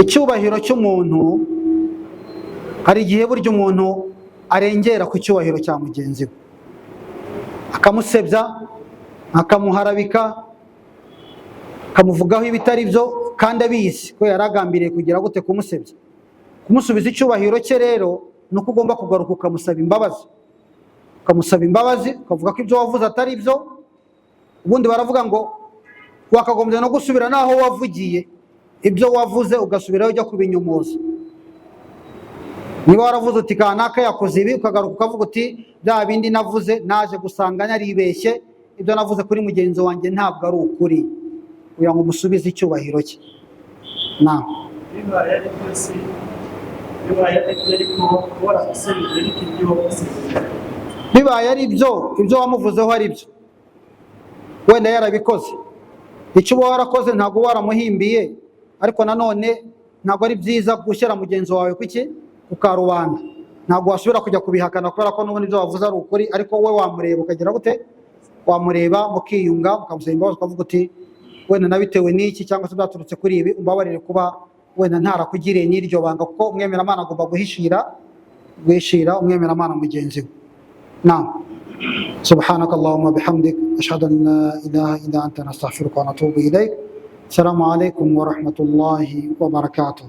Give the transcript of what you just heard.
icyubahiro cy'umuntu hari igihe burya umuntu arengera ku cyubahiro cya mugenzi we, akamusebya, akamuharabika, akamuvugaho ibitari byo kandi abizi ko yaragambiriye kugira gute kumusebya. Kumusubiza icyubahiro cye rero ni uko ugomba kugaruka ukamusaba imbabazi, ukavuga ko ibyo wavuze atari byo. Ubundi baravuga ngo wakagombye no gusubira naho wavugiye, ibyo wavuze ugasubirayo ujya kubinyomoza. Niba waravuze uti kanaka yakoze ibi, ukagaruka ukavuga uti bya bindi navuze naje gusanga naribeshye, ibyo navuze kuri mugenzi wanjye ntabwo ari ukuri, kugira ngo umusubize icyubahiro cye. Bibaye ari byo ibyo wamuvuzeho ari byo, wenda yarabikoze, icyo uba warakoze ntabwo waramuhimbiye, ariko nanone ntabwo ari byiza gushyira mugenzi wawe ku karubanda. Ntabwo wasubira kujya kubihakana kubera ko n'ubundi ibyo wavuze ari ukuri, ariko we wamureba ukagira gute, wamureba mukiyunga, ukamusaba imbabazi, ukavuga uti wenda nabitewe n'iki cyangwa se byaturutse kuri ibi, umbabarire kuba wenda ntarakugiriye n'iryo banga, kuko umwemeramana agomba guhishira umwemeramana mugenzi we. سبحانك اللهم وبحمدك أشهد أن لا إله إلا أنت نستغفرك ونتوب إليك. السلام عليكم ورحمة الله وبركاته.